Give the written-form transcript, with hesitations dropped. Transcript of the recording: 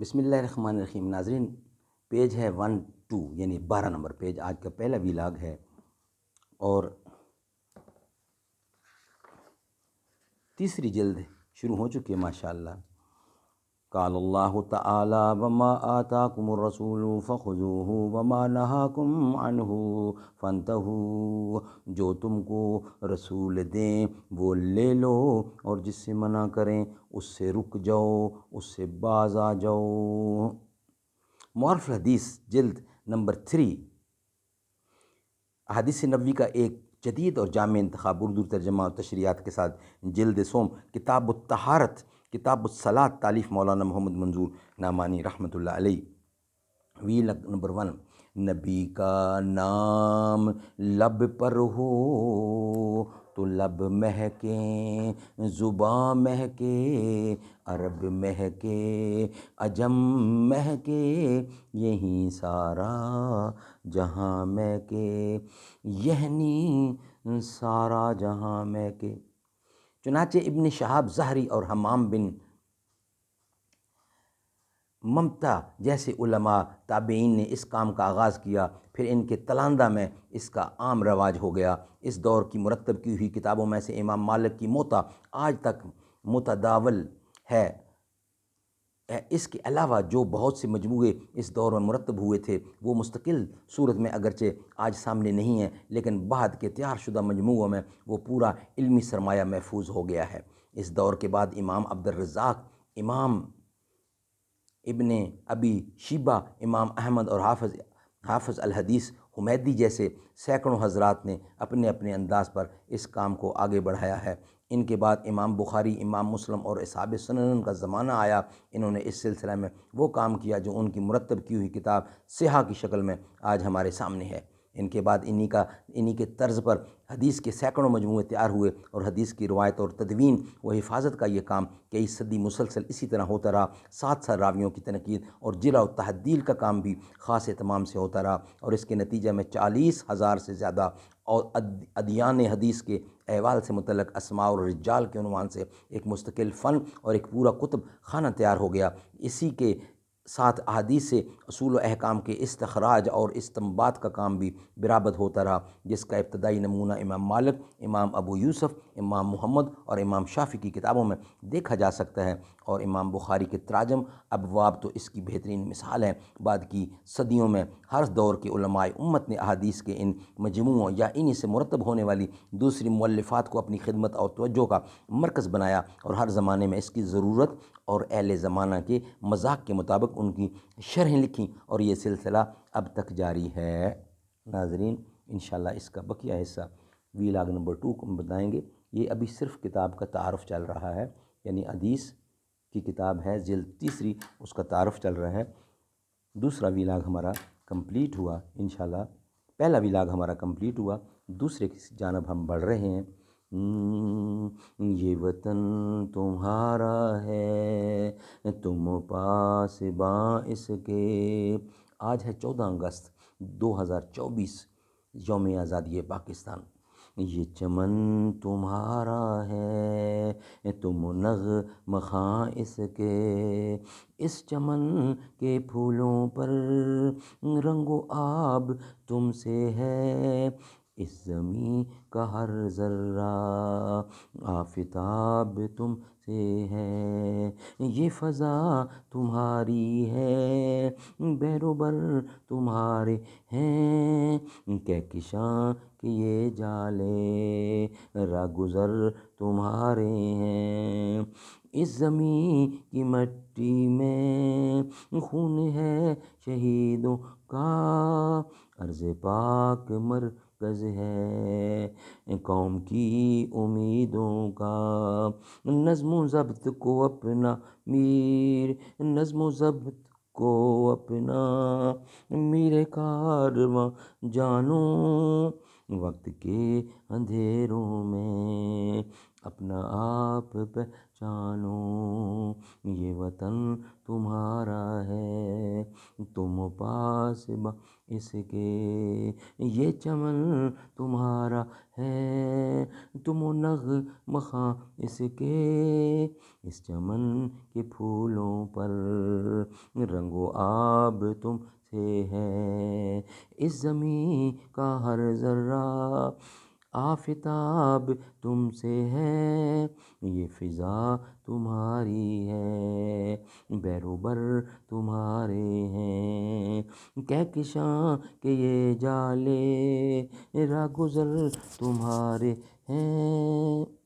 بسم اللہ الرحمن الرحیم۔ ناظرین، پیج ہے 12 یعنی 12 نمبر پیج، آج کا پہلا ویلاگ ہے اور تیسری جلد شروع ہو چکی ہے ماشاءاللہ۔ قال اللہ تعالی وما آتاکم الرسول فخذوہ وما نہاکم عنہ فانتہوا، جو تم کو رسول دیں وہ لے لو اور جس سے منع کریں اس سے رک جاؤ، اس سے باز آ جاؤ۔ معارف الحدیث جلد نمبر 3، احادیث نبوی کا ایک جدید اور جامع انتخاب، اردو ترجمہ اور تشریحات کے ساتھ، جلد سوم، کتاب الطہارت، کتاب الصلاۃ، تالیف مولانا محمد منظور نعمانی رحمۃ اللہ علیہ۔ ویلاگ نمبر 1، نبی کا نام لب پر ہو تو لب مہکیں، زباں مہکے، عرب مہکے، عجم مہکے، یہی سارا جہاں مہکے، یعنی سارا جہاں مہکے۔ چنانچہ ابن شہاب زہری اور حمام بن ممتا جیسے علماء تابعین نے اس کام کا آغاز کیا، پھر ان کے تلاندہ میں اس کا عام رواج ہو گیا۔ اس دور کی مرتب کی ہوئی کتابوں میں سے امام مالک کی موطا آج تک متداول ہے۔ اس کے علاوہ جو بہت سے مجموعے اس دور میں مرتب ہوئے تھے وہ مستقل صورت میں اگرچہ آج سامنے نہیں ہیں، لیکن بعد کے تیار شدہ مجموعوں میں وہ پورا علمی سرمایہ محفوظ ہو گیا ہے۔ اس دور کے بعد امام عبدالرزاق، امام ابن ابی شیبہ، امام احمد اور حافظ الحدیث حمیدی جیسے سینکڑوں حضرات نے اپنے اپنے انداز پر اس کام کو آگے بڑھایا ہے۔ ان کے بعد امام بخاری، امام مسلم اور اصحاب سنن کا زمانہ آیا۔ انہوں نے اس سلسلہ میں وہ کام کیا جو ان کی مرتب کی ہوئی کتاب صحاح کی شکل میں آج ہمارے سامنے ہے۔ ان کے بعد انہی کے طرز پر حدیث کے سینکڑوں مجموعے تیار ہوئے اور حدیث کی روایت اور تدوین و حفاظت کا یہ کام کئی صدی مسلسل اسی طرح ہوتا رہا۔ ساتھ ساتھ راویوں کی تنقید اور جرح و تعدیل کا کام بھی خاص اہتمام سے ہوتا رہا، اور اس کے نتیجہ میں 40,000 سے زیادہ اور ادیان حدیث کے احوال سے متعلق اسماء اور رجال کے عنوان سے ایک مستقل فن اور ایک پورا کتب خانہ تیار ہو گیا۔ اسی کے ساتھ احادیث سے اصول و احکام کے استخراج اور استنباط کا کام بھی برابر ہوتا رہا، جس کا ابتدائی نمونہ امام مالک، امام ابو یوسف، امام محمد اور امام شافعی کی کتابوں میں دیکھا جا سکتا ہے، اور امام بخاری کے تراجم ابواب تو اس کی بہترین مثال ہیں۔ بعد کی صدیوں میں ہر دور کے علماء امت نے احادیث کے ان مجموعوں یا انہی سے مرتب ہونے والی دوسری مؤلفات کو اپنی خدمت اور توجہ کا مرکز بنایا، اور ہر زمانے میں اس کی ضرورت اور اہل زمانہ کے مذاق کے مطابق ان کی شرحیں لکھیں، اور یہ سلسلہ اب تک جاری ہے۔ ناظرین، انشاءاللہ اس کا بقیہ حصہ ویلاگ نمبر 2 کو ہم بتائیں گے۔ یہ ابھی صرف کتاب کا تعارف چل رہا ہے، یعنی حدیث کی کتاب ہے، جلد 3، اس کا تعارف چل رہا ہے۔ دوسرا ویلاگ ہمارا کمپلیٹ ہوا انشاءاللہ، پہلا ویلاگ ہمارا کمپلیٹ ہوا، دوسرے کی جانب ہم بڑھ رہے ہیں۔ یہ وطن تمہارا ہے، تم پاسباں اس کے۔ آج ہے 14 اگست 2024، یوم آزادی پاکستان۔ یہ چمن تمہارا ہے، تم نغمہ خواں اس کے۔ اس چمن کے پھولوں پر رنگ و آب تم سے ہے، اس زمیں کا ہر ذرہ آفتاب تم سے ہے۔ یہ فضا تمہاری ہے، بحر و بر تمہارے ہیں، کہکشاں کے یہ جالے راہگزر تمہارے ہیں۔ اس زمیں کی مٹی میں خون ہے شہیدوں کا، عرض پاک مرکز ہے قوم کی امیدوں کا۔ نظم و ضبط کو اپنا میر، نظم و ضبط کو اپنا میر کارواں جانو، وقت کے اندھیروں میں اپنا آپ پہچانو۔ یہ وطن تمہارا ہے، تم پاسباں اس کے۔ یہ چمن تمہارا ہے، تم نغمہ خواں اس کے۔ اس چمن کے پھولوں پر رنگ و آب تم سے ہے، اس زمین کا ہر ذرہ آفتاب تم سے ہے، یہ فضا تمہاری ہے، بحر و بر تمہارے ہیں، کہکشاں کہ یہ جالے راہ گزر تمہارے ہیں۔